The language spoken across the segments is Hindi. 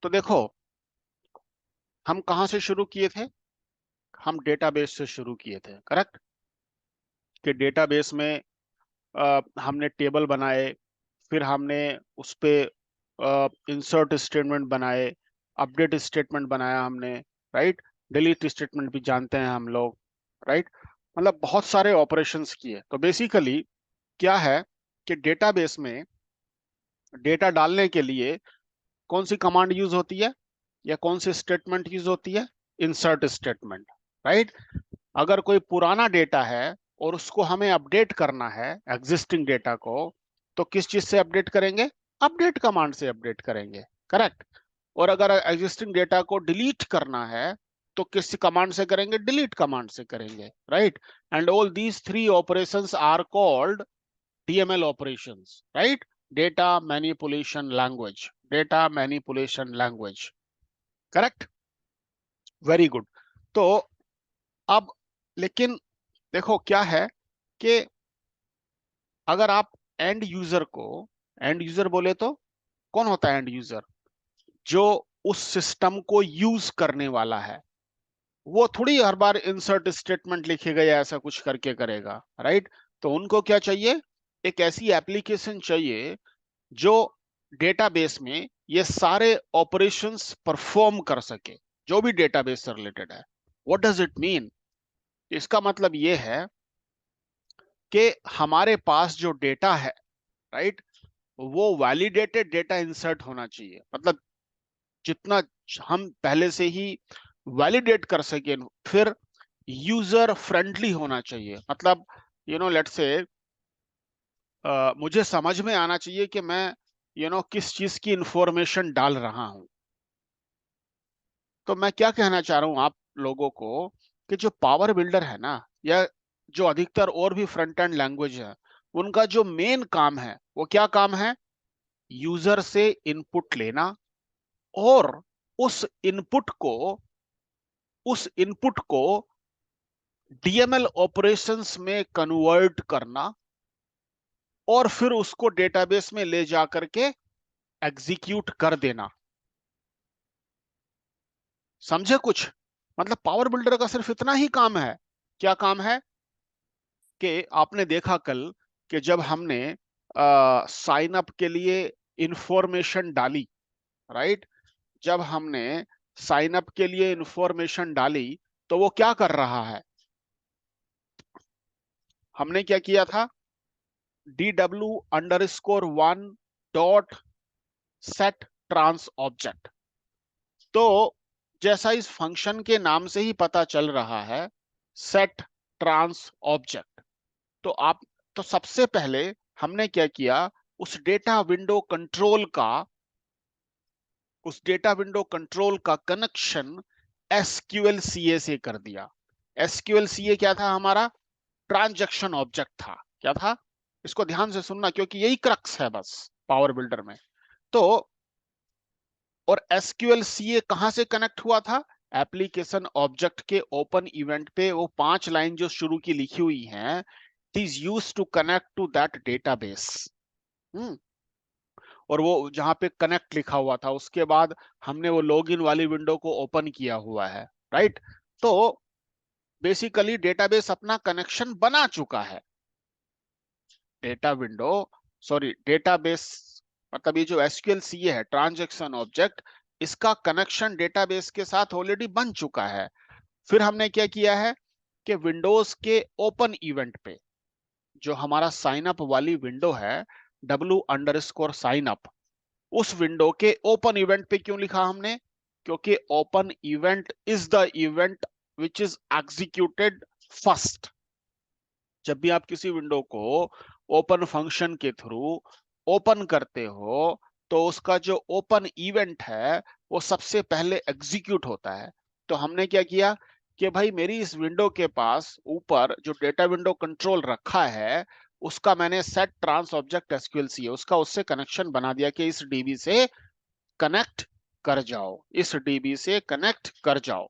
तो देखो, हम कहाँ से शुरू किए थे? हम डेटाबेस से शुरू किए थे, करेक्ट? कि डेटाबेस में हमने टेबल बनाए, फिर हमने उस पे इंसर्ट स्टेटमेंट बनाए, अपडेट स्टेटमेंट बनाया हमने, राइट? डिलीट स्टेटमेंट भी जानते हैं हम लोग, राइट? मतलब बहुत सारे ऑपरेशंस किए। तो बेसिकली क्या है कि डेटाबेस में डेटा डालने के लिए कौन सी कमांड यूज होती है या कौन सी स्टेटमेंट यूज होती है? Insert statement, right? अगर कोई पुराना डेटा है और उसको हमें अपडेट करना है, एग्जिस्टिंग डेटा को, तो किस चीज से अपडेट करेंगे? अपडेट कमांड से अपडेट करेंगे, करेक्ट? और अगर एग्जिस्टिंग डेटा को डिलीट करना है तो किस कमांड से करेंगे? डिलीट कमांड से करेंगे, right? And all these three operations are called DML operations, right? Data manipulation language, data manipulation language, correct? Very good. तो अब लेकिन देखो क्या है कि अगर आप एंड यूजर बोले तो कौन होता है एंड यूजर? जो उस सिस्टम को यूज करने वाला है। वो थोड़ी हर बार इंसर्ट स्टेटमेंट लिखेगा या ऐसा कुछ करके करेगा, राइट? तो उनको क्या चाहिए? एक ऐसी एप्लीकेशन चाहिए जो डेटाबेस में ये सारे ऑपरेशंस परफॉर्म कर सके, जो भी डेटाबेस से रिलेटेड है। What does it mean? इसका मतलब ये है कि हमारे पास जो डेटा है, राइट, वो वैलिडेटेड डेटा इंसर्ट होना चाहिए। मतलब जितना हम पहले से ही वैलिडेट कर सके, फिर यूजर फ्रेंडली होना चाहिए। मतलब लेट्स से मुझे समझ में आना चाहिए कि मैं किस चीज की इंफॉर्मेशन डाल रहा हूं। तो मैं क्या कहना चाह रहा हूं आप लोगों को कि जो पावर बिल्डर है ना, या जो अधिकतर और भी फ्रंट एंड लैंग्वेज है, उनका जो मेन काम है वो क्या काम है? यूजर से इनपुट लेना और उस इनपुट को उस इनपुट को डीएमएल ऑपरेशंस में कन्वर्ट करना और फिर उसको डेटाबेस में ले जा करके एग्जीक्यूट कर देना। समझे कुछ? मतलब पावर बिल्डर का सिर्फ इतना ही काम है। क्या काम है? कि आपने देखा कल कि जब हमने साइन अप के लिए इंफॉर्मेशन डाली, राइट? जब हमने साइन अप के लिए इंफॉर्मेशन डाली तो वो क्या कर रहा है? हमने क्या किया था? DW_1 dot set trans object. तो जैसा इस फंक्शन के नाम से ही पता चल रहा है, सेट ट्रांस ऑब्जेक्ट। तो आप तो सबसे पहले हमने क्या किया? उस डेटा विंडो कंट्रोल का कनेक्शन SQLCA से कर दिया। SQLCA क्या था हमारा? ट्रांजैक्शन ऑब्जेक्ट था। क्या था? इसको ध्यान से सुनना, क्योंकि यही क्रक्स है बस पावर बिल्डर में। तो और SQLCA कहां से कनेक्ट हुआ था? एप्लीकेशन ऑब्जेक्ट के ओपन इवेंट पे। वो 5 लाइन जो शुरू की लिखी हुई हैं, it is use to connect to that database. और वो जहां पे कनेक्ट लिखा हुआ था, उसके बाद हमने वो लॉगिन वाली विंडो को ओपन किया हुआ है, राइट? तो बेसिकली डेटाबेस अपना कनेक्शन बना चुका है। डेटा विंडो, सॉरी, डेटाबेस, मतलब ये जो SQLCA है, ट्रांजैक्शन ऑब्जेक्ट, इसका कनेक्शन डेटाबेस के साथ ऑलरेडी बन चुका है। फिर हमने क्या किया है कि विंडोज के ओपन इवेंट पे जो हमारा साइन अप वाली विंडो है, W_sign up, उस विंडो के ओपन इवेंट पे क्यों लिखा हमने? क्योंकि open event is the event which is executed first. जब भी आप किसी विंडो को ओपन फंक्शन के थ्रू ओपन करते हो, तो उसका जो ओपन इवेंट है वो सबसे पहले एग्जीक्यूट होता है। तो हमने क्या किया कि भाई मेरी इस विंडो के पास ऊपर जो डेटा विंडो कंट्रोल रखा है, उसका मैंने सेट ट्रांस ऑब्जेक्ट SQLCA, उसका उससे कनेक्शन बना दिया कि इस डीबी से कनेक्ट कर जाओ, इस डीबी से कनेक्ट कर जाओ।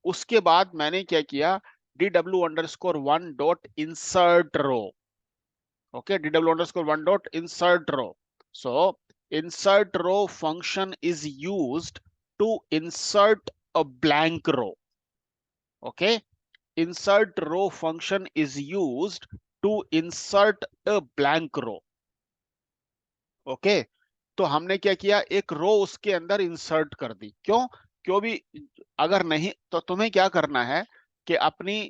उसके बाद मैंने क्या किया? DW_1 dot insert row. Okay, DW_1 dot insert row. So insert row function is used to insert a blank row. Okay, insert row function is used to insert a blank row. Okay, तो हमने क्या किया, एक रो उसके अंदर इंसर्ट कर दी। क्यों? क्यों भी अगर नहीं तो तुम्हें क्या करना है कि अपनी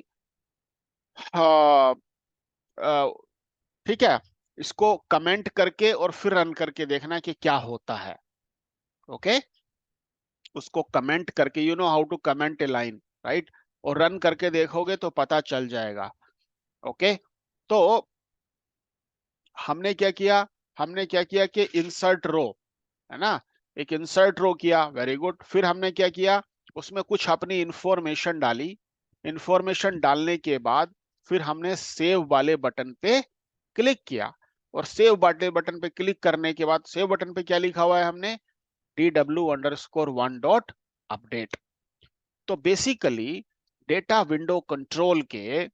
ठीक है, इसको कमेंट करके और फिर रन करके देखना कि क्या होता है। ओके, उसको कमेंट करके, you know how to comment a line, right, और रन करके देखोगे तो पता चल जाएगा। ओके, तो हमने क्या किया, हमने क्या किया कि इंसर्ट रो, है ना, एक इंसर्ट रो किया, वेरी गुड। फिर हमने क्या किया, उसमें कुछ अपनी इंफॉर्मेशन डाली। इंफॉर्मेशन डालने के बाद फिर हमने सेव वाले बटन पे क्लिक किया, और सेव वाले बटन पे क्लिक करने के बाद सेव बटन पे क्या लिखा हुआ है हमने, DW_1 डॉट अपडेट। तो बेसिकली डेटा विंडो कंट्रोल के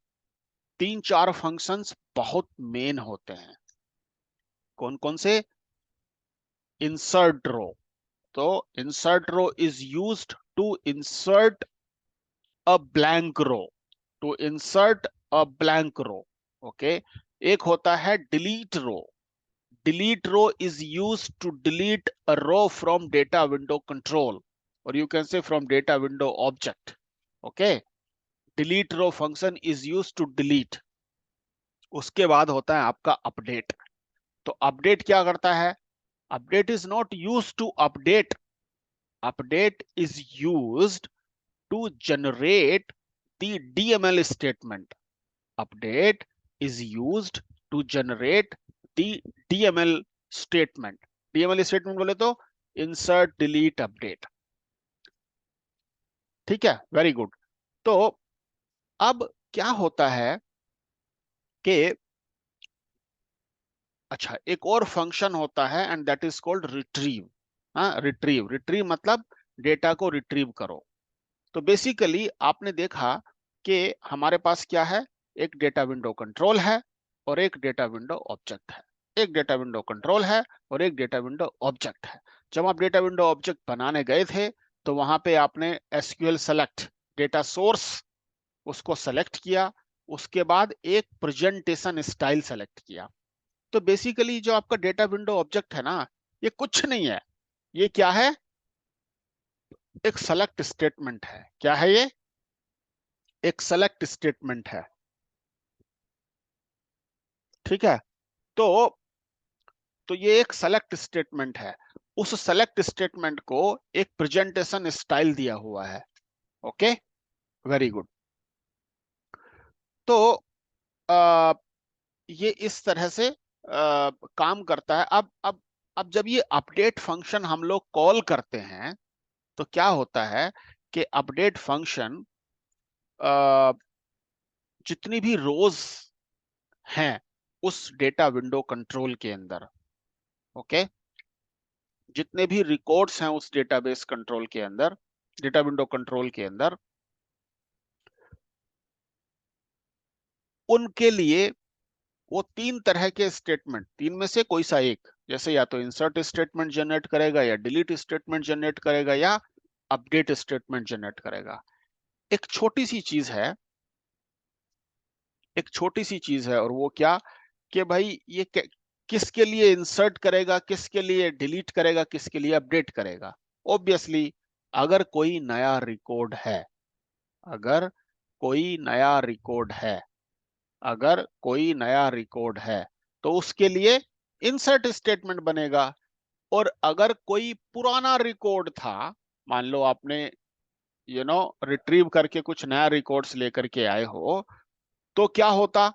3-4 फंक्शंस बहुत मेन होते हैं। कौन कौन से? इंसर्ट रो, तो insert row is used to insert a blank row, to insert a blank row. Okay, एक होता है delete row. Delete row is used to delete a row from data window control, or you can say from data window object. Okay, delete row function is used to delete. उसके बाद होता है आपका अपडेट। तो अपडेट क्या करता है? Update is not use to update, update is used to generate the DML statement. Update is used to generate the DML statement. DML statement बोले तो insert, delete, update. ठीक है, वेरी गुड। तो अब क्या होता है कि अच्छा, एक और फंक्शन होता है and that is called retrieve. हाँ, रिट्रीव, रिट्रीव मतलब डेटा को रिट्रीव करो। तो बेसिकली आपने देखा कि हमारे पास क्या है, एक डेटा विंडो कंट्रोल है और एक डेटा विंडो ऑब्जेक्ट है। एक डेटा विंडो कंट्रोल है और एक डेटा विंडो ऑब्जेक्ट है। जब आप डेटा विंडो ऑब्जेक्ट बनाने गए थे तो वहां पे आपने SQL सेलेक्ट डेटा सोर्स उसको सेलेक्ट किया, उसके बाद एक प्रेजेंटेशन स्टाइल सेलेक्ट किया। तो बेसिकली जो आपका डेटा विंडो ऑब्जेक्ट है ना, ये कुछ नहीं है, ये क्या है, एक सेलेक्ट स्टेटमेंट है। क्या है ये? एक सेलेक्ट स्टेटमेंट है। ठीक है, तो ये एक सेलेक्ट स्टेटमेंट है। उस सेलेक्ट स्टेटमेंट को एक प्रेजेंटेशन स्टाइल दिया हुआ है। Okay, very good. तो आ, ये इस तरह से काम करता है। अब जब ये अपडेट फंक्शन हम लोग कॉल करते हैं तो क्या होता है कि अपडेट फंक्शन जितनी भी रोज हैं उस डेटा विंडो कंट्रोल के अंदर, ओके, जितने भी रिकॉर्ड्स हैं उस डेटाबेस कंट्रोल के अंदर, डेटा विंडो कंट्रोल के अंदर, उनके लिए वो 3 तरह के स्टेटमेंट, 3 में से कोई सा एक, जैसे या तो इंसर्ट स्टेटमेंट जनरेट करेगा, या डिलीट स्टेटमेंट जनरेट करेगा, या अपडेट स्टेटमेंट जनरेट करेगा। एक छोटी सी चीज है, एक छोटी सी चीज है, और वो क्या कि भाई ये किसके लिए इंसर्ट करेगा, किसके लिए डिलीट करेगा, किसके लिए अपडेट करेगा। ऑब्वियसली अगर कोई नया रिकॉर्ड है, अगर कोई नया रिकॉर्ड है, अगर कोई नया रिकॉर्ड है तो उसके लिए इंसर्ट स्टेटमेंट बनेगा। और अगर कोई पुराना रिकॉर्ड था, मान लो आपने रिट्रीव करके कुछ नया रिकॉर्ड्स लेकर के आए हो, तो क्या होता,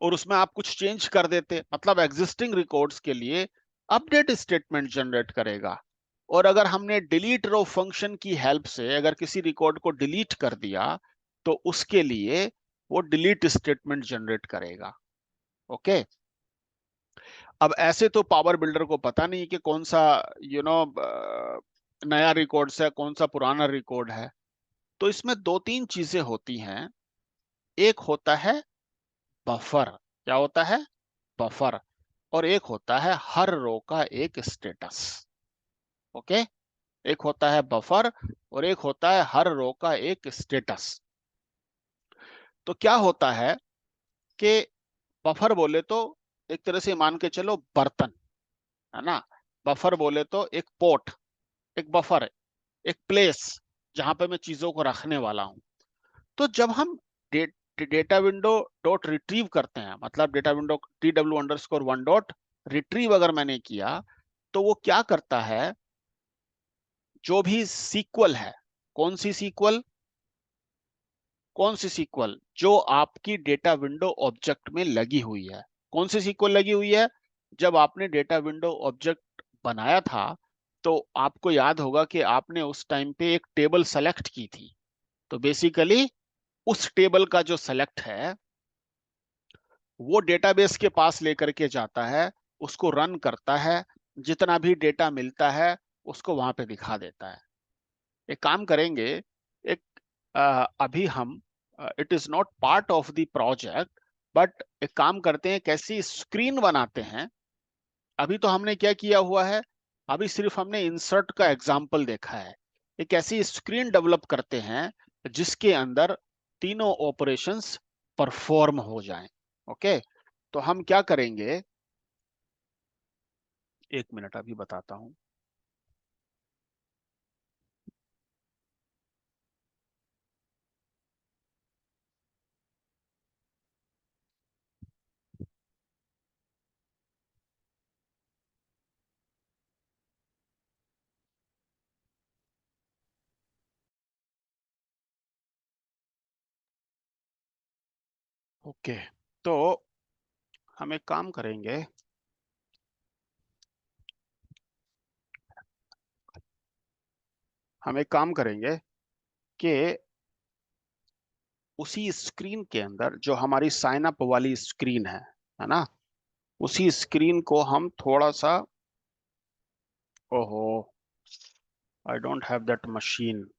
और उसमें आप कुछ चेंज कर देते, मतलब एग्जिस्टिंग रिकॉर्ड्स के लिए अपडेट स्टेटमेंट जनरेट करेगा। और अगर हमने डिलीट रो फंक्शन की हेल्प से अगर किसी रिकॉर्ड को डिलीट कर दिया तो उसके लिए वो डिलीट स्टेटमेंट जनरेट करेगा। ओके, अब ऐसे तो पावर बिल्डर को पता नहीं कि कौन सा यू नो नया रिकॉर्ड है, कौन सा पुराना रिकॉर्ड है। तो इसमें 2-3 चीजें होती हैं। एक होता है बफर। क्या होता है? बफर। और एक होता है हर रो का एक स्टेटस। ओके, एक होता है बफर और एक होता है हर रो का एक स्टेटस। तो क्या होता है कि बफर बोले तो एक तरह से मान के चलो बर्तन, है ना। बफर बोले तो एक पोर्ट, एक बफर है, एक प्लेस जहां पे मैं चीजों को रखने वाला हूं। तो जब हम डेटा विंडो डॉट रिट्रीव करते हैं, मतलब data window TW_1 dot retrieve अगर मैंने किया, तो वो क्या करता है, जो भी सीक्वल है, कौन सी सीक्वल, कौन सी सीक्वल जो आपकी डेटा विंडो ऑब्जेक्ट में लगी हुई है, कौन सी सीक्वल लगी हुई है। जब आपने डेटा विंडो ऑब्जेक्ट बनाया था तो आपको याद होगा कि आपने उस टाइम पे एक टेबल सेलेक्ट की थी। तो बेसिकली उस टेबल का जो सेलेक्ट है वो डेटाबेस के पास लेकर के जाता है, उसको रन करता है, जितना भी डेटा मिलता है उसको वहां पे दिखा देता है। एक काम करेंगे, एक अभी हम, it is not part of the project, but एक काम करते हैं, कैसी स्क्रीन बनाते हैं। अभी तो हमने क्या किया हुआ है, अभी सिर्फ हमने इंसर्ट का एग्जाम्पल देखा है। एक ऐसी स्क्रीन डेवलप करते हैं जिसके अंदर तीनों ऑपरेशंस परफॉर्म हो जाएं। ओके, तो हम क्या करेंगे, एक मिनट अभी बताता हूं। ओके, तो हम एक काम करेंगे, हम एक काम करेंगे कि उसी स्क्रीन के अंदर जो हमारी साइन अप वाली स्क्रीन है ना, उसी स्क्रीन को हम थोड़ा सा, ओहो, I don't have that machine,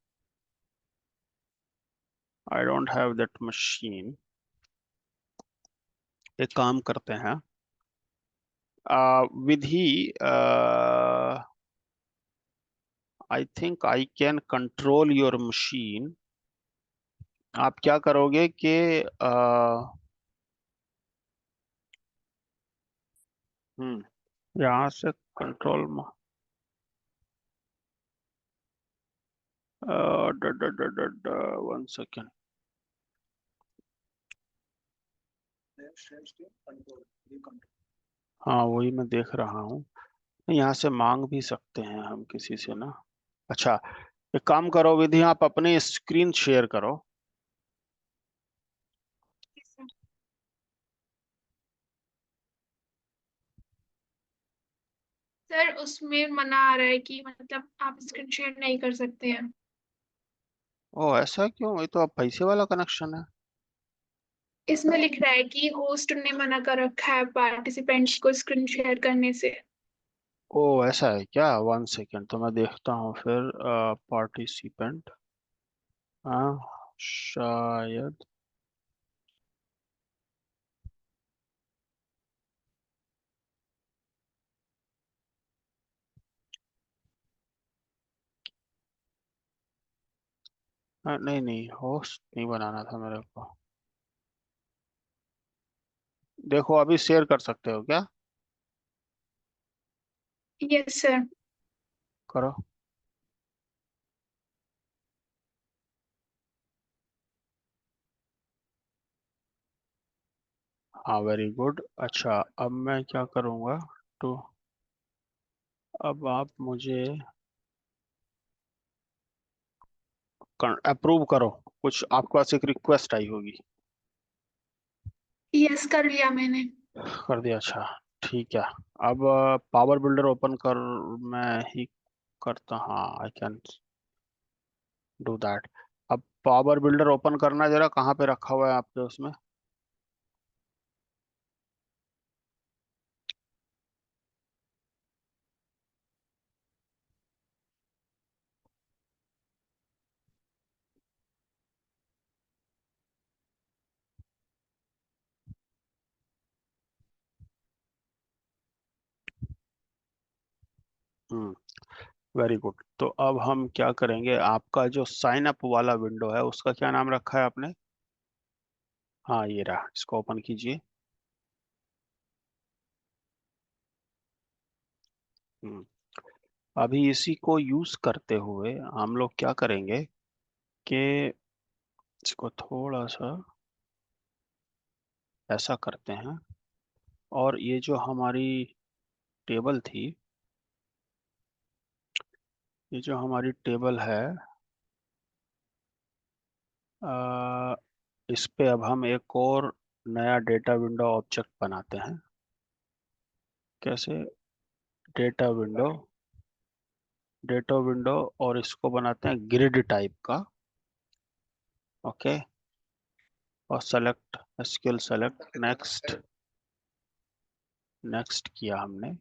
I don't have that machine. एक काम करते हैं, Vidhi, I think I can control your machine. आप क्या करोगे कि यहाँ से कंट्रोल, 1 सेकेंड। हाँ वही मैं देख रहा हूँ, यहाँ से मांग भी सकते हैं हम किसी से ना। अच्छा, एक काम करो विधि, आप अपनी स्क्रीन शेयर करो। सर उसमें मना आ रहा है कि मतलब आप स्क्रीन शेयर नहीं कर सकते हैं। ओ ऐसा क्यों, ये तो अब पैसे वाला कनेक्शन है। इसमें लिख रहा है कि होस्ट ने मना कर रखा है पार्टिसिपेंट्स को स्क्रीन शेयर करने से। ओ ऐसा है क्या, 1 सेकेंड, तो मैं देखता हूँ फिर। पार्टिसिपेंट, हाँ शायद, नहीं नहीं, होस्ट नहीं बनाना था मेरे को। देखो अभी शेयर कर सकते हो क्या, यस सर। करो। हाँ वेरी गुड। अच्छा अब मैं क्या करूँगा, तो अब आप मुझे अप्रूव करो, कुछ आपके पास एक रिक्वेस्ट आई होगी। यस कर लिया मैंने। कर दिया, अच्छा ठीक है। अब पावर बिल्डर ओपन कर, मैं ही करता, हाँ आई कैन डू दैट। अब पावर बिल्डर ओपन करना, जरा कहाँ पे रखा हुआ है आपके उसमें। हम्म, वेरी गुड। तो अब हम क्या करेंगे, आपका जो साइन अप वाला विंडो है उसका क्या नाम रखा है आपने? हाँ ये रहा, इसको ओपन कीजिए। हम्म, अभी इसी को यूज करते हुए हम लोग क्या करेंगे कि इसको थोड़ा सा ऐसा करते हैं, और ये जो हमारी टेबल थी, ये जो हमारी टेबल है, आ, इस पे अब हम एक और नया डेटा विंडो ऑब्जेक्ट बनाते हैं। कैसे? डेटा विंडो, डेटा विंडो, और इसको बनाते हैं ग्रिड टाइप का। ओके, और select, SQL select, next, next किया हमने।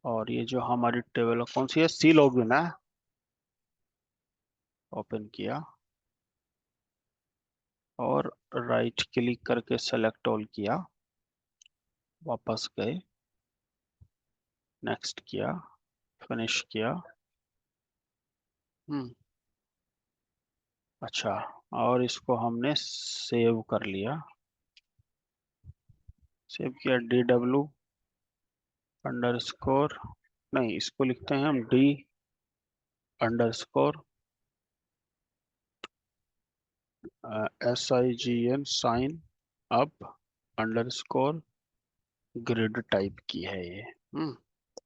और ये जो हमारी टेबल कौन सी है, सी लॉगिन है, ओपन किया, और राइट क्लिक करके सेलेक्ट ऑल किया, वापस गए, नेक्स्ट किया, फिनिश किया। हम्म, अच्छा, और इसको हमने सेव कर लिया। सेव किया, डी डब्ल्यू अंडर स्कोर, नहीं इसको लिखते हैं हम D under score SIGN, sign up under score grid type की है ये।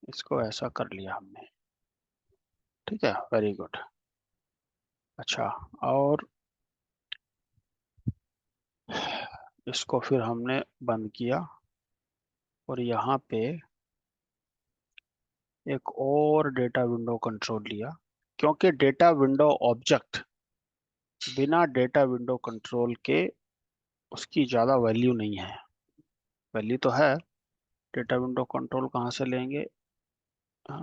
इसको ऐसा कर लिया हमने। ठीक है, वेरी गुड। अच्छा, और इसको फिर हमने बंद किया, और यहाँ पे एक और डेटा विंडो कंट्रोल लिया, क्योंकि डेटा विंडो ऑब्जेक्ट बिना डेटा विंडो कंट्रोल के उसकी ज़्यादा वैल्यू नहीं है। वैल्यू तो है, डेटा विंडो कंट्रोल कहाँ से लेंगे? अ,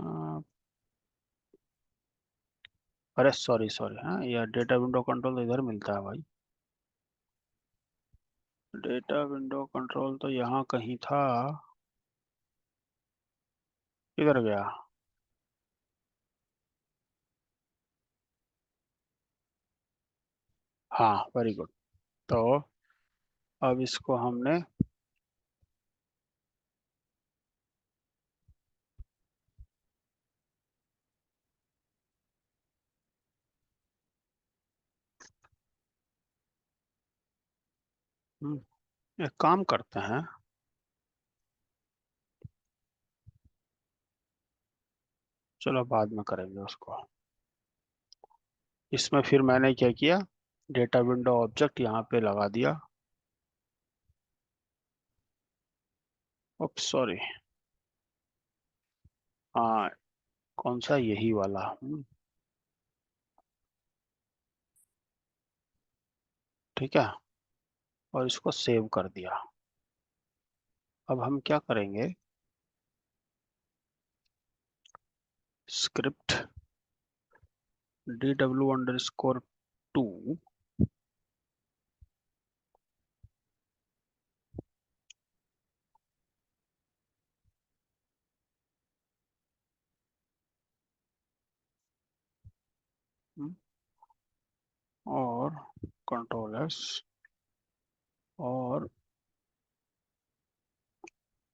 अरे सॉरी सॉरी, हाँ यार, डेटा विंडो कंट्रोल तो इधर मिलता है भाई। डेटा विंडो कंट्रोल तो यहाँ कहीं था, किधर गया? हाँ, वेरी गुड। तो अब इसको हमने एक काम करते हैं, चलो बाद में करेंगे उसको। इसमें फिर मैंने क्या किया, डेटा विंडो ऑब्जेक्ट यहाँ पे लगा दिया। ओप्स सॉरी, हाँ, कौन सा, यही वाला। ठीक है, और इसको सेव कर दिया। अब हम क्या करेंगे, स्क्रिप्ट DW_2, और कंट्रोल S, और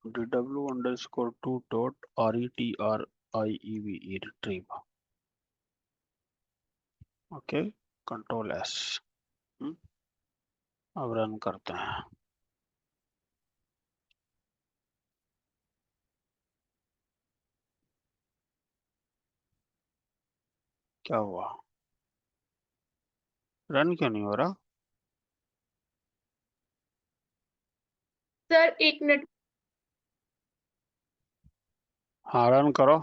DW_2.RETRIEVE retrieve। Okay, control S। अब रन करते हैं। क्या हुआ, रन क्यों नहीं हो रहा? Sir 1 minute. हाँ, रन करो।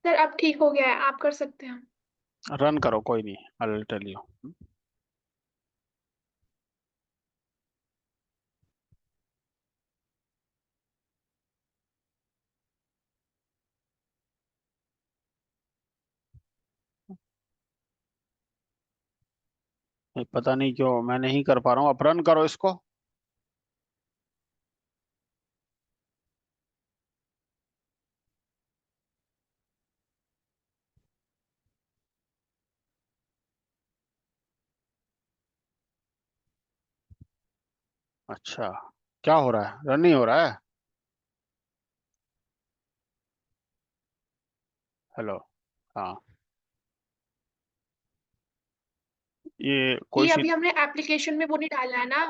सर अब ठीक हो गया है, आप कर सकते हैं। रन करो, कोई नहीं, आई विल टेल यू। पता नहीं क्यों मैं नहीं कर पा रहा हूँ। अब रन करो इसको। अच्छा, क्या हो रहा है? रन नहीं हो रहा है। हेलो। हाँ, ये कोई ये सी। अभी हमने एप्लीकेशन में वो नहीं डाला है ना,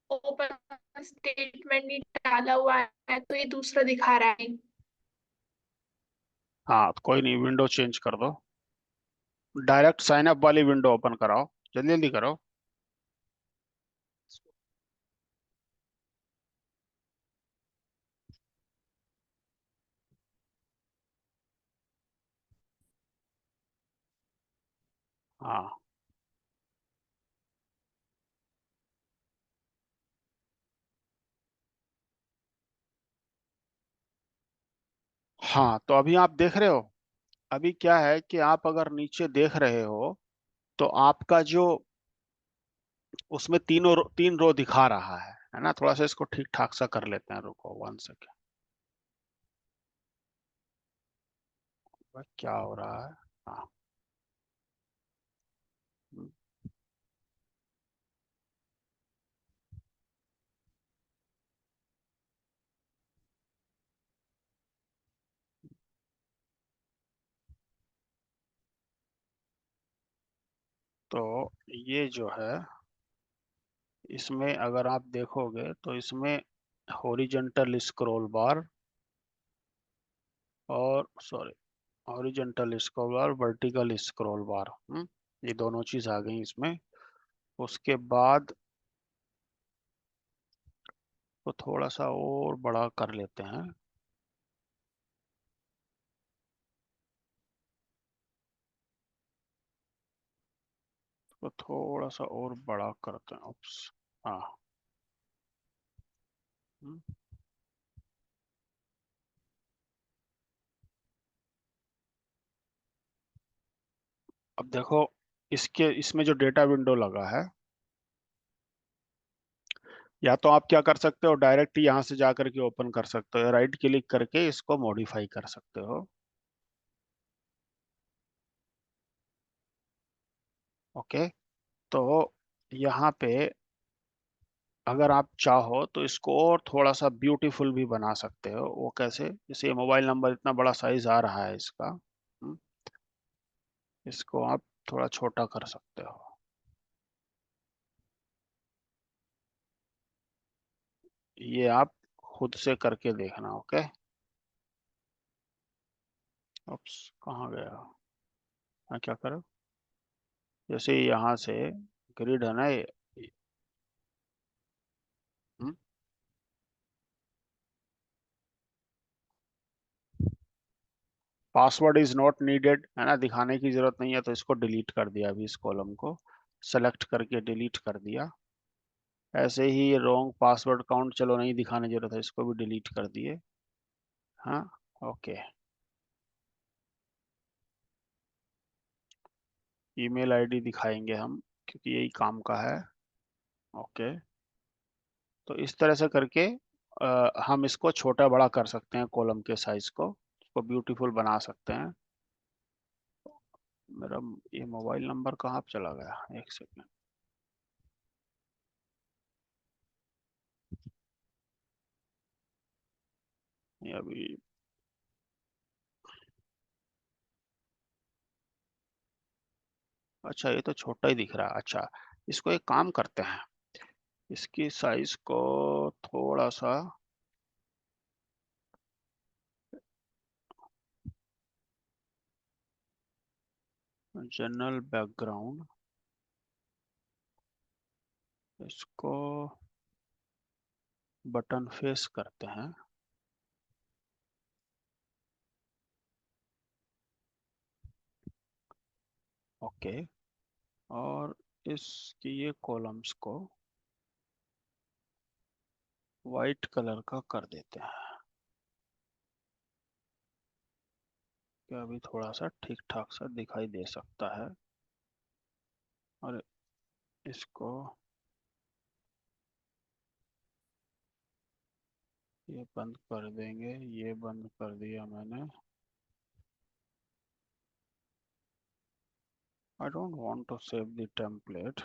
ओपन स्टेटमेंट नहीं डाला हुआ है, तो ये दूसरा दिखा रहा है। हाँ, तो कोई नहीं, विंडो चेंज कर दो। डायरेक्ट साइन अप वाली विंडो ओपन कराओ, जल्दी जल्दी करो। हाँ। हाँ, तो अभी आप देख रहे हो। अभी क्या है कि आप अगर नीचे देख रहे हो तो आपका जो उसमें तीन रो दिखा रहा है ना? थोड़ा सा इसको ठीक ठाक सा कर लेते हैं, रुको 1 सेकेंड। क्या हो रहा है? हाँ। हम्म, तो ये जो है, इसमें अगर आप देखोगे तो इसमें हॉरिजॉन्टल स्क्रॉल बार और सॉरी, हॉरिजॉन्टल स्क्रॉल बार, वर्टिकल स्क्रॉल बार, ये दोनों चीज आ गई इसमें। उसके बाद तो थोड़ा सा और बड़ा कर लेते हैं। तो थोड़ा सा और बड़ा करते हैं। उप्स। हाँ। हम्म, अब देखो, इसके इसमें जो डेटा विंडो लगा है, या तो आप क्या कर सकते हो, डायरेक्ट यहाँ से जा करके ओपन कर सकते हो, राइट क्लिक करके इसको मॉडिफाई कर सकते हो। ओके। तो यहाँ पे अगर आप चाहो तो इसको और थोड़ा सा ब्यूटीफुल भी बना सकते हो। वो कैसे? जैसे मोबाइल नंबर इतना बड़ा साइज आ रहा है इसका, इसको आप थोड़ा छोटा कर सकते हो। ये आप खुद से करके देखना। ओके। उप्स, कहाँ गया? हाँ, क्या करो, जैसे यहाँ से ग्रिड है ना ये। पासवर्ड इज नॉट नीडेड है ना, दिखाने की जरूरत नहीं है, तो इसको डिलीट कर दिया। अभी इस कॉलम को सेलेक्ट करके डिलीट कर दिया। ऐसे ही ये रॉन्ग पासवर्ड काउंट, चलो नहीं दिखाने की जरूरत है, इसको भी डिलीट कर दिए। हाँ। ओके। ईमेल आईडी दिखाएंगे हम, क्योंकि यही काम का है। ओके। तो इस तरह से करके हम इसको छोटा बड़ा कर सकते हैं, कॉलम के साइज को, इसको ब्यूटीफुल बना सकते हैं। मेरा ये मोबाइल नंबर कहाँ पे चला गया? एक सेकेंड। ये अभी, अच्छा, ये तो छोटा ही दिख रहा है। अच्छा, इसको एक काम करते हैं, इसकी साइज को थोड़ा सा, जनरल बैकग्राउंड, इसको बटन फेस करते हैं। ओके। और इसकी ये कॉलम्स को वाइट कलर का कर देते हैं। क्या अभी थोड़ा सा ठीक ठाक सा दिखाई दे सकता है? अरे, इसको ये बंद कर देंगे, ये बंद कर दिया मैंने। I don't want to save the template.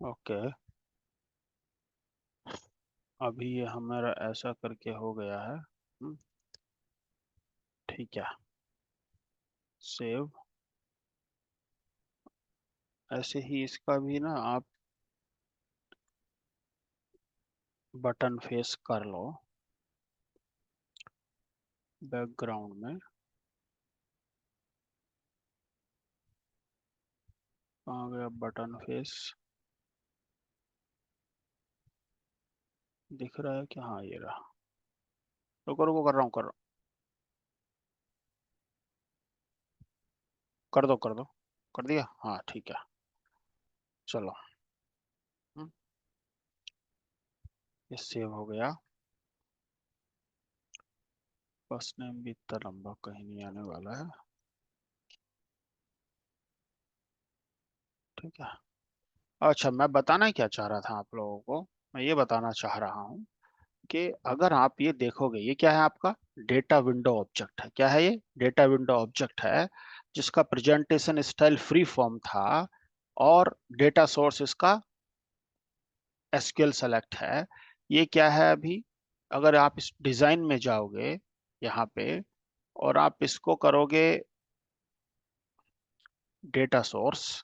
Okay, अभी ये हमारा ऐसा करके हो गया है। ठीक है, सेव। ऐसे ही इसका भी ना आप बटन फेस कर लो बैकग्राउंड में। कहाँ गया बटन फेस? दिख रहा है कि? हाँ ये रहा। रुको रुको, कर रहा हूँ, कर दो कर दो। कर दिया, हाँ ठीक है। चलो, हम्म, ये सेव हो गया। फर्स्ट नेम भी इतना लंबा कहीं नहीं आने वाला है। ठीक है। अच्छा, मैं बताना क्या चाह रहा था आप लोगों को, मैं ये बताना चाह रहा हूँ कि अगर आप ये देखोगे, ये क्या है आपका? डेटा विंडो ऑब्जेक्ट है। क्या है ये? डेटा विंडो ऑब्जेक्ट है, जिसका प्रेजेंटेशन स्टाइल फ्री फॉर्म था, और डेटा सोर्स इसका एसक्यूएल सेलेक्ट है। ये क्या है अभी? अगर आप इस डिजाइन में जाओगे यहाँ पे, और आप इसको करोगे डेटा सोर्स,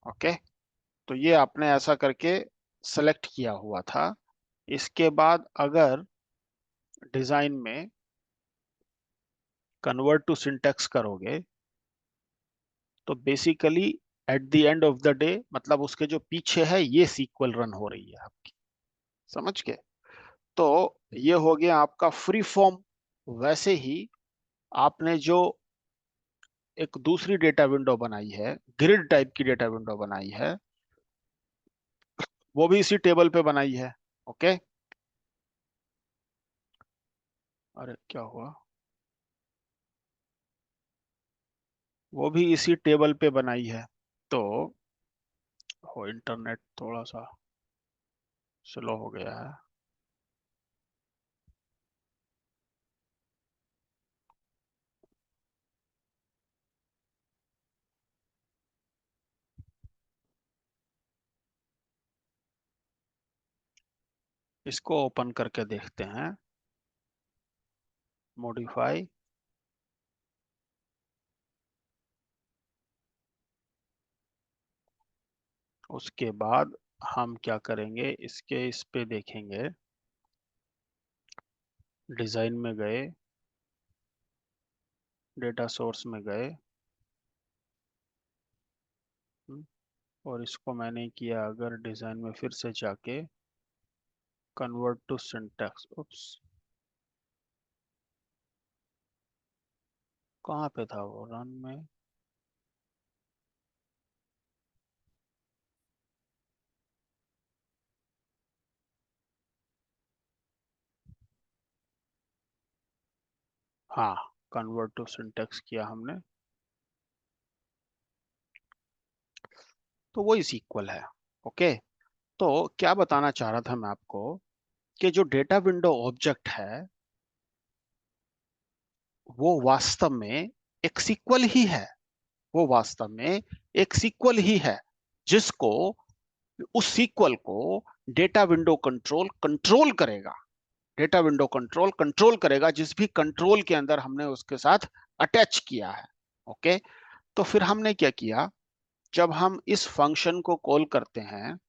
ओके, तो ये आपने ऐसा करके सेलेक्ट किया हुआ था। इसके बाद अगर डिजाइन में कन्वर्ट टू सिंटेक्स करोगे, तो basically at the end of the day, मतलब उसके जो पीछे है ये सीक्वल रन हो रही है आपकी। समझ के? तो ये हो गया आपका फ्री फॉर्म। वैसे ही आपने जो एक दूसरी डेटा विंडो बनाई है, ग्रिड टाइप की डेटा विंडो बनाई है, वो भी इसी टेबल पे बनाई है। ओके, अरे क्या हुआ? वो भी इसी टेबल पे बनाई है। तो हो, इंटरनेट थोड़ा सा स्लो हो गया है। इसको ओपन करके देखते हैं। मॉडिफाई, उसके बाद हम क्या करेंगे, इसके इस पे देखेंगे। डिजाइन में गए, डेटा सोर्स में गए, हम्म, और इसको मैंने किया अगर डिजाइन में फिर से जाके कन्वर्ट टू सिंटैक्स। उप्स, कहाँ पे था वो? रन में। हाँ, कन्वर्ट टू सिंटैक्स किया हमने, तो वही सीक्वल है। ओके, तो क्या बताना चाह रहा था मैं आपको, कि जो डेटा विंडो ऑब्जेक्ट है वो वास्तव में एक सीक्वल ही है। वो वास्तव में एक सीक्वल ही है, जिसको, उस सीक्वल को डेटा विंडो कंट्रोल कंट्रोल करेगा। डेटा विंडो कंट्रोल कंट्रोल करेगा, जिस भी कंट्रोल के अंदर हमने उसके साथ अटैच किया है। ओके, तो फिर हमने क्या किया, जब हम इस फंक्शन को कॉल करते हैं,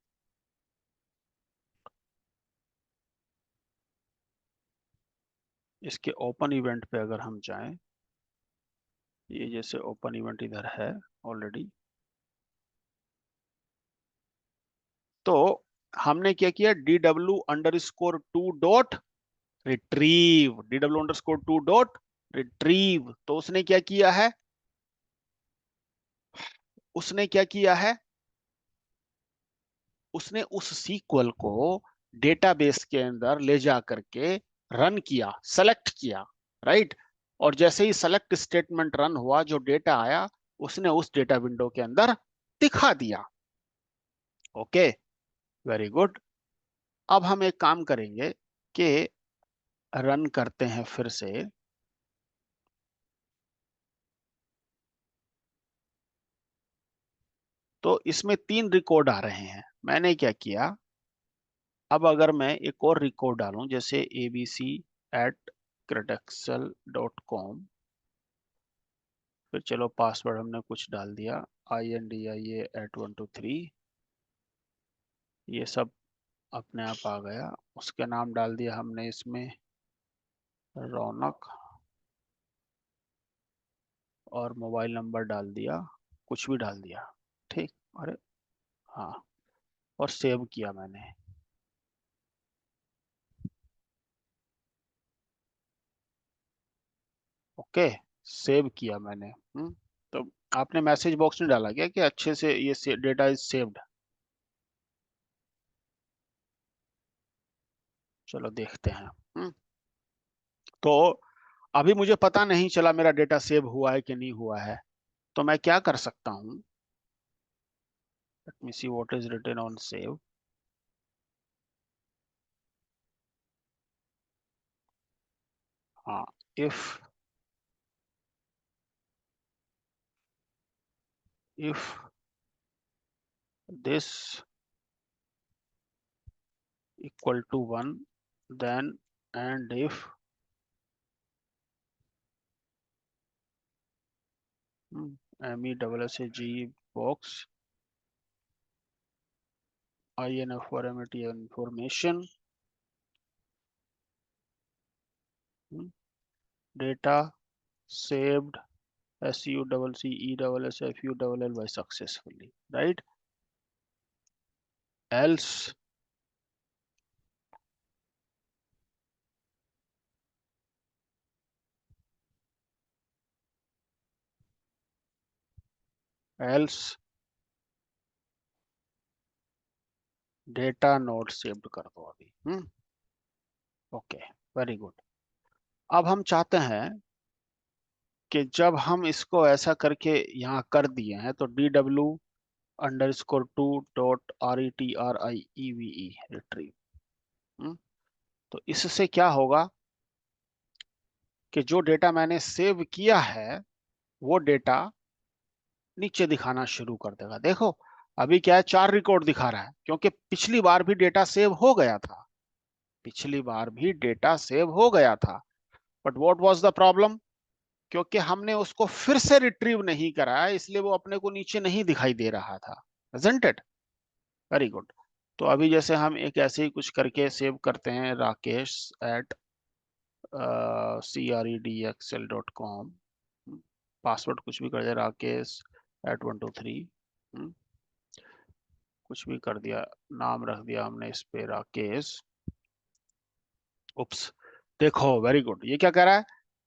इसके ओपन इवेंट पे अगर हम जाएं, ये जैसे ओपन इवेंट इधर है ऑलरेडी, तो हमने क्या किया, DW_2 रिट्रीव, DW_2 रिट्रीव, तो उसने क्या किया है, उसने क्या किया है, उसने उस सीक्वल को डेटाबेस के अंदर ले जा करके रन किया, सेलेक्ट किया, राइट। और जैसे ही सेलेक्ट स्टेटमेंट रन हुआ, जो डेटा आया उसने उस डेटा विंडो के अंदर दिखा दिया। Okay, very good. अब हम एक काम करेंगे कि रन करते हैं फिर से। तो इसमें 3 रिकॉर्ड आ रहे हैं। मैंने क्या किया, अब अगर मैं एक और रिकॉर्ड डालूं, जैसे abc@credexel.com, फिर चलो पासवर्ड हमने कुछ डाल दिया, INDIA@123, ये सब अपने आप आ गया। उसके नाम डाल दिया हमने इसमें रौनक, और मोबाइल नंबर डाल दिया, कुछ भी डाल दिया, ठीक। अरे हाँ, और सेव किया मैंने। ओके, सेव किया मैंने। तो आपने मैसेज बॉक्स में डाला क्या कि अच्छे से ये डेटा इज सेव्ड? चलो देखते हैं। तो अभी मुझे पता नहीं चला मेरा डेटा सेव हुआ है कि नहीं हुआ है। तो मैं क्या कर सकता हूँ, let me see what is written on save. हाँ, if if this equal to 1, then and if MESSAG box INF for MIT information, data saved SUCCESSFULLY successfully, right? Else else data not saved कर दो अभी। Okay, very good. अब हम चाहते हैं कि जब हम इसको ऐसा करके यहाँ कर दिए हैं, तो DW_2.RETRIEVE रिट्रीव। तो इससे क्या होगा कि जो डेटा मैंने सेव किया है वो डेटा नीचे दिखाना शुरू कर देगा। देखो अभी क्या है, 4 रिकॉर्ड दिखा रहा है, क्योंकि पिछली बार भी डेटा सेव हो गया था, पिछली बार भी डेटा सेव हो गया था। But what was the problem, क्योंकि हमने उसको फिर से रिट्रीव नहीं करा, इसलिए वो अपने को नीचे नहीं दिखाई दे रहा था। Isn't it? Very good. तो अभी जैसे हम एक ऐसे ही कुछ करके सेव करते हैं, rakesh@credxl.com, पासवर्ड कुछ भी कर दिया, rakesh@123, कुछ भी कर दिया, नाम रख दिया हमने इस पे राकेश। उप्स, देखो वेरी गुड, ये क्या कह रहा है,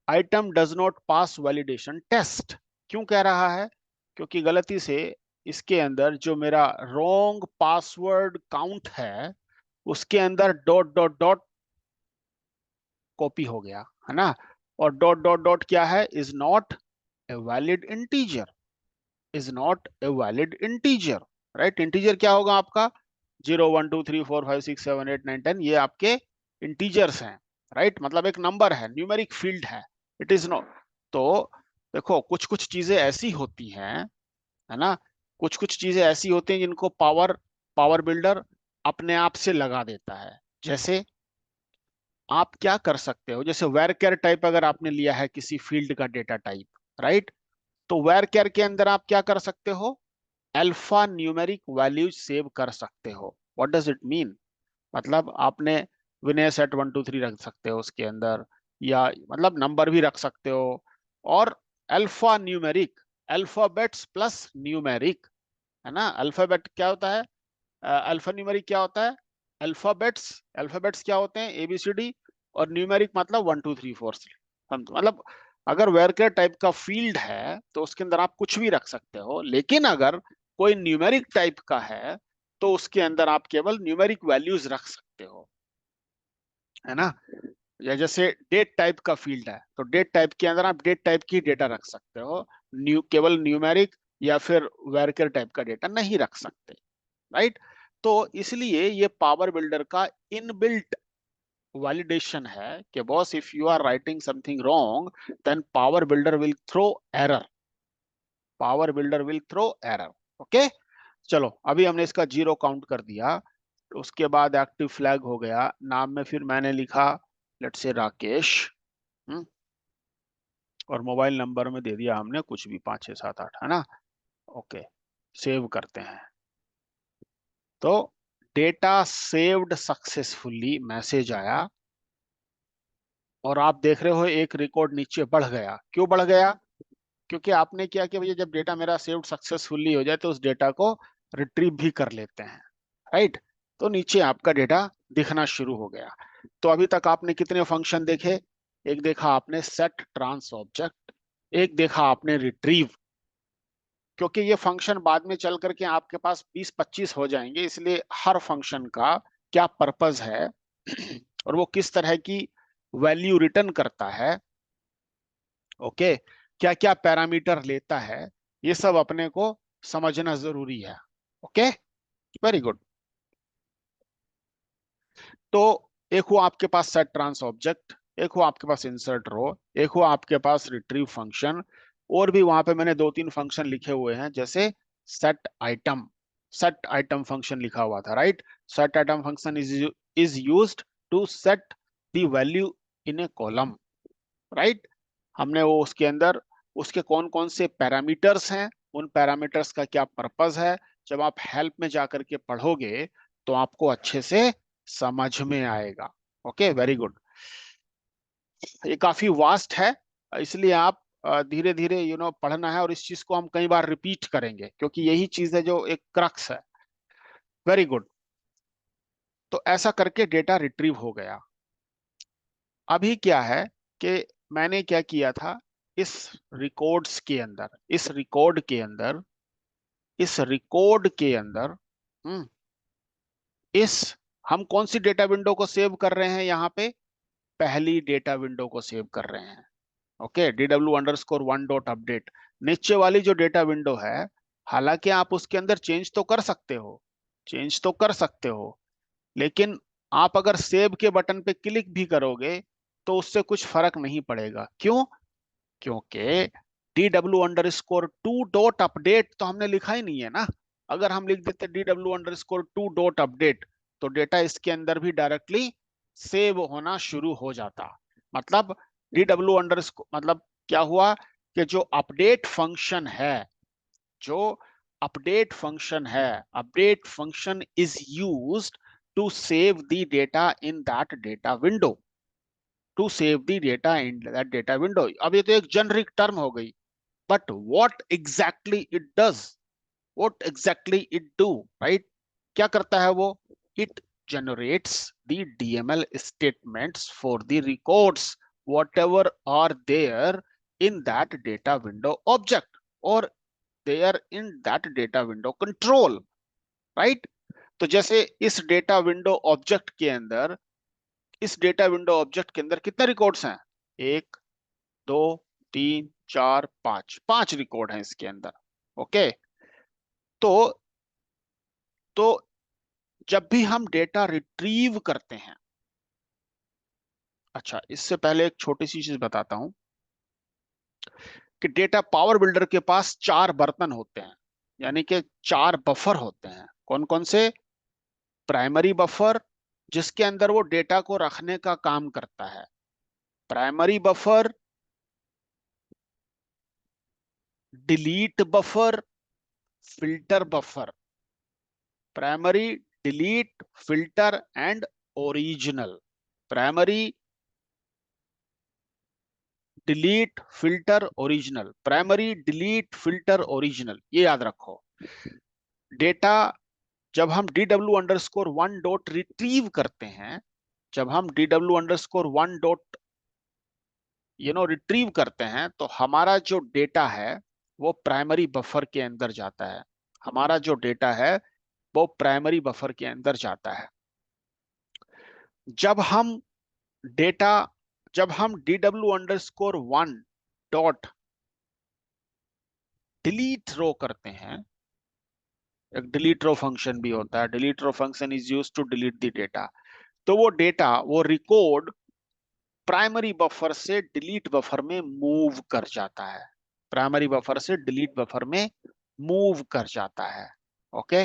item does not pass validation test. क्यों कह रहा है? क्योंकि गलती से इसके अंदर जो मेरा रॉन्ग पासवर्ड काउंट है, उसके अंदर डॉट डॉट डॉट कॉपी हो गया है ना। और डॉट डॉट डॉट क्या है, is not a valid integer, is not a valid integer, right. Integer क्या होगा आपका, 0 1 2 3 4 5 6 7 8 9 10, ये आपके इंटीजर्स हैं, राइट। मतलब एक नंबर है, न्यूमेरिक फील्ड है, इट इज नॉट। तो देखो कुछ कुछ चीजें ऐसी होती हैं, है ना, कुछ कुछ चीजें ऐसी होती हैं जिनको पावर पावर बिल्डर अपने आप से लगा देता है। जैसे आप क्या कर सकते हो, जैसे वेर केयर टाइप अगर आपने लिया है किसी फील्ड का डेटा टाइप, राइट, तो वेर केयर के अंदर आप क्या कर सकते हो, अल्फा न्यूमेरिक वैल्यूज सेव कर सकते हो। व्हाट डज इट मीन, मतलब आपने विनेश@123 रख सकते हो उसके अंदर, या मतलब नंबर भी रख सकते हो। और alpha numeric, alphabets plus numeric, है ना। अल्फाबेट क्या होता है, अल्फा न्यूमेरिक क्या होता है, अल्फाबेट्स, अल्फाबेट्स क्या होते हैं, ABCD, और न्यूमेरिक मतलब 1 2 3 4, मतलब अगर वेरकर टाइप का फील्ड है तो उसके अंदर आप कुछ भी रख सकते हो, लेकिन अगर कोई न्यूमेरिक टाइप का है तो उसके अंदर आप केवल न्यूमेरिक वैल्यूज रख सकते हो, है ना। या जैसे डेट टाइप का फील्ड है तो डेट टाइप के अंदर आप डेट टाइप की डेटा रख सकते हो, केवल न्यूमेरिक या फिर वेरकर टाइप का डेटा नहीं रख सकते, राइट। तो इसलिए ये पावर बिल्डर का इनबिल्ट वैलिडेशन है कि boss if you are writing something wrong then power builder will throw error, power builder will throw error. Okay, चलो अभी हमने इसका 0 काउंट कर दिया। उसके बाद एक्टिव फ्लैग हो गया, नाम में फिर मैंने लिखा लेट्स से राकेश, और मोबाइल नंबर में दे दिया हमने कुछ भी 5678, है ना। ओके, सेव करते हैं। तो डेटा सेव्ड सक्सेसफुली मैसेज आया, और आप देख रहे हो एक रिकॉर्ड नीचे बढ़ गया। क्यों बढ़ गया? क्योंकि आपने क्या कि भैया जब डेटा मेरा सेव्ड सक्सेसफुली हो जाए तो उस डेटा को रिट्रीव भी कर लेते हैं, राइट। तो नीचे आपका डेटा दिखना शुरू हो गया। तो अभी तक आपने कितने फंक्शन देखे? एक देखा आपने सेट ट्रांस ऑब्जेक्ट, एक देखा आपने रिट्रीव। क्योंकि ये फंक्शन बाद में चल करके आपके पास 20-25 हो जाएंगे, इसलिए हर फंक्शन का क्या पर्पस है और वो किस तरह की वैल्यू रिटर्न करता है, ओके, क्या क्या पैरामीटर लेता है, ये सब अपने को समझना जरूरी है। Okay, very good. तो एक हुआ आपके पास सेट ट्रांस ऑब्जेक्ट, एक हुआ आपके पास इंसर्ट रो, एक हुआ आपके पास रिट्रीव फंक्शन, और भी वहां पे मैंने 2-3 फंक्शन लिखे हुए हैं, जैसे set item, set item function लिखा हुआ था, right. Set item function is used to set the value in a column, right. हमने वो उसके अंदर उसके कौन कौन से पैरामीटर्स हैं, उन पैरामीटर्स का क्या पर्पस है, जब आप हेल्प में जाकर के पढ़ोगे तो आपको अच्छे से समझ में आएगा। Okay, very good. ये काफी वास्ट है, इसलिए आप धीरे धीरे पढ़ना है, और इस चीज को हम कई बार रिपीट करेंगे क्योंकि यही चीज है जो एक क्रक्स है। Very good. तो ऐसा करके डेटा रिट्रीव हो गया। अभी क्या है कि मैंने क्या किया था, इस रिकॉर्ड्स के अंदर, इस रिकॉर्ड के अंदर, इस रिकॉर्ड के अंदर, हम्म, इस हम कौन सी डेटा विंडो को सेव कर रहे हैं यहाँ पे? पहली डेटा विंडो को सेव कर रहे हैं। ओके, DW_1 डॉट अपडेट, नीचे वाली जो डेटा विंडो है, हालांकि आप उसके अंदर चेंज तो कर सकते हो, चेंज तो कर सकते हो, लेकिन आप अगर सेव के बटन पे क्लिक भी करोगे तो उससे कुछ फर्क नहीं पड़ेगा। क्यों? क्योंकि DW_2 डॉट अपडेट तो हमने लिखा ही नहीं है ना। अगर हम लिख देते DW_2 डॉट अपडेट तो डेटा इसके अंदर भी डायरेक्टली सेव होना शुरू हो जाता। मतलब DW_ मतलब क्या हुआ कि जो अपडेट फंक्शन है, जो update function is used to save the data in that data window, to save the data in that data window. अब ये तो एक जेनरिक टर्म हो गई, but what exactly it does, what exactly it do, right. क्या करता है वो? It generates the DML statements for the records whatever are there in that data window object or there in that data window control, right। तो जैसे इस डेटा विंडो ऑब्जेक्ट के अंदर, इस डेटा विंडो ऑब्जेक्ट के अंदर कितने रिकॉर्ड्स हैं? 1, 2, 3, 4, 5, 5 रिकॉर्ड हैं इसके अंदर। ओके, तो तो जब भी हम डेटा रिट्रीव करते हैं, अच्छा इससे पहले एक छोटी सी चीज बताता हूं कि डेटा पावर बिल्डर के पास 4 बर्तन होते हैं, यानी कि 4 बफर होते हैं। कौन कौन से? प्राइमरी बफर, जिसके अंदर वो डेटा को रखने का काम करता है, primary buffer, delete buffer, filter buffer, primary, delete, filter and original. Primary, delete, filter, original, primary, delete, filter, original, ये याद रखो। डेटा जब हम DW_1 डॉट रिट्रीव करते हैं, जब हम DW_1 डॉट रिट्रीव करते हैं, तो हमारा जो डेटा है वो प्राइमरी बफर के अंदर जाता है। हमारा जो डेटा है वो प्राइमरी बफर के अंदर जाता है। जब हम डेटा जब हम DW_1 डॉट डिलीट रो करते हैं, एक डिलीट रो फंक्शन भी होता है, delete row function is used to delete the data, तो वो डेटा वो रिकॉर्ड प्राइमरी बफर से डिलीट बफर में मूव कर जाता है। प्राइमरी बफर से डिलीट बफर में मूव कर जाता है। ओके।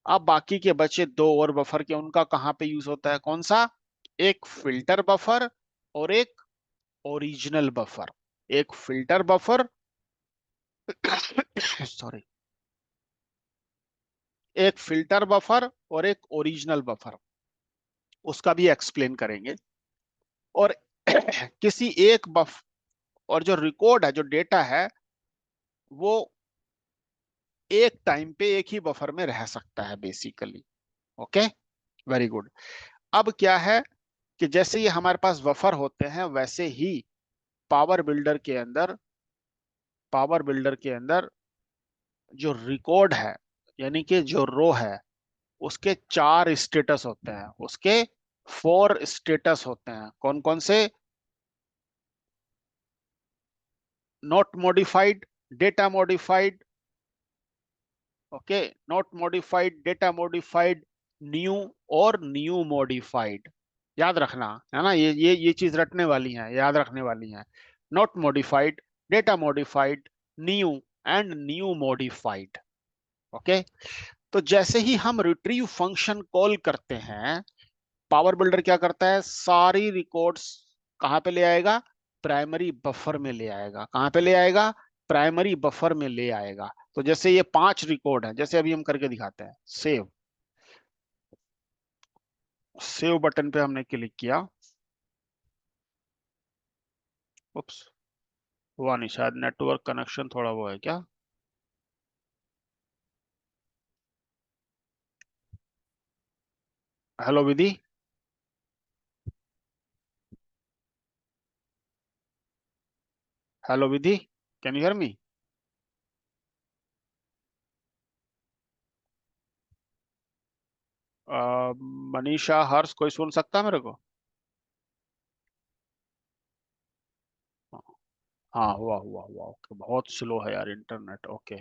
अब बाकी के बचे दो और बफर के, उनका कहां पे यूज होता है, कौन सा? एक फिल्टर बफर और एक ओरिजिनल बफर। एक फिल्टर बफर सॉरी, एक फिल्टर बफर और एक ओरिजिनल बफर, उसका भी एक्सप्लेन करेंगे। और किसी एक बफ और जो रिकॉर्ड है, जो डेटा है, वो एक टाइम पे एक ही बफर में रह सकता है बेसिकली। Okay, very good. अब क्या है कि जैसे ये हमारे पास बफर होते हैं, वैसे ही पावर बिल्डर के अंदर पावर बिल्डर के अंदर जो रिकॉर्ड है, यानी कि जो रो है, उसके 4 स्टेटस होते हैं, उसके 4 स्टेटस होते हैं। कौन कौन से? Not modified, data modified, okay, not modified, data modified, new और न्यू मॉडिफाइड। याद रखना है ना, ये चीज रटने वाली है, याद रखने वाली है। Not modified, data modified, new and new modified. Okay. तो जैसे ही हम रिट्रीव फंक्शन कॉल करते हैं, पावर बिल्डर क्या करता है, सारी रिकॉर्ड्स कहां पे ले आएगा? प्राइमरी बफर में ले आएगा। कहां पे ले आएगा? प्राइमरी बफर में ले आएगा। तो जैसे ये 5 रिकॉर्ड है, जैसे अभी हम करके दिखाते हैं, सेव। सेव बटन पे हमने क्लिक किया। उप्स, हुआ नहीं, शायद नेटवर्क कनेक्शन थोड़ा वो है क्या। Hello Vidhi, hello Vidhi, can you hear me? Manisha, Harsh, कोई सुन सकता है मेरे को? हाँ, हुआ हुआ हुआ, ओके। बहुत स्लो है यार इंटरनेट। Okay,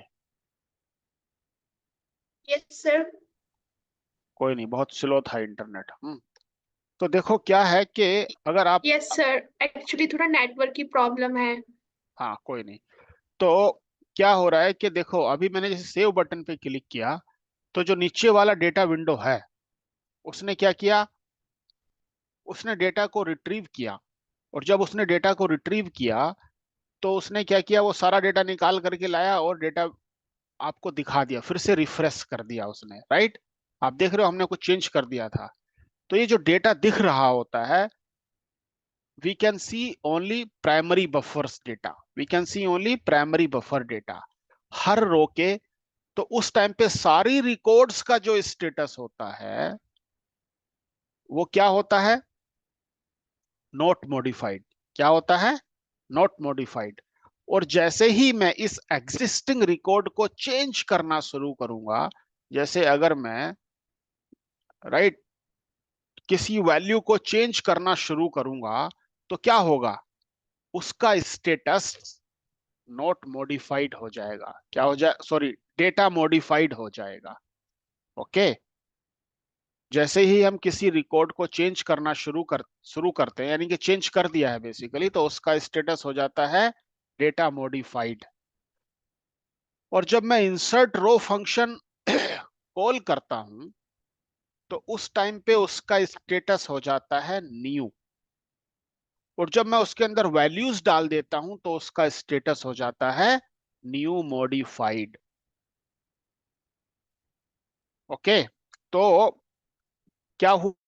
yes sir. कोई नहीं, बहुत स्लो था इंटरनेट। तो देखो क्या है कि अगर आप, यस सर, एक्चुअली थोड़ा नेटवर्क की प्रॉब्लम है। हाँ कोई नहीं। तो क्या हो रहा है कि देखो, अभी मैंने जैसे सेव बटन पे क्लिक किया, तो जो नीचे वाला डेटा विंडो है, उसने क्या किया, उसने डेटा को रिट्रीव किया। और जब उसने डेटा को रिट्रीव किया, तो उसने क्या किया, वो सारा डेटा निकाल करके लाया और डेटा आपको दिखा दिया, फिर से रिफ्रेश कर दिया उसने, राइट? आप देख रहे हो, हमने कुछ चेंज कर दिया था। तो ये जो डेटा दिख रहा होता है, we can see only primary buffers data, we can see only primary buffer data हर रो के। तो उस टाइम पे सारी रिकॉर्ड्स का जो स्टेटस होता है, वो क्या होता है? Not modified. क्या होता है? Not modified. और जैसे ही मैं इस एग्जिस्टिंग रिकॉर्ड को चेंज करना शुरू करूंगा, जैसे अगर मैं, राइट, किसी वैल्यू को चेंज करना शुरू करूंगा, तो क्या होगा? उसका स्टेटस नॉट मॉडिफाइड हो जाएगा। क्या हो जाए, सॉरी, डेटा मॉडिफाइड हो जाएगा। ओके। जैसे ही हम किसी रिकॉर्ड को चेंज करना शुरू करते हैं, यानी कि चेंज कर दिया है बेसिकली, तो उसका स्टेटस हो जाता है डेटा मॉडिफाइड। और जब मैं इंसर्ट रो फंक्शन कॉल करता हूं, तो उस टाइम पे उसका स्टेटस हो जाता है न्यू। और जब मैं उसके अंदर वैल्यूज डाल देता हूं, तो उसका स्टेटस हो जाता है न्यू मॉडिफाइड। ओके। तो क्या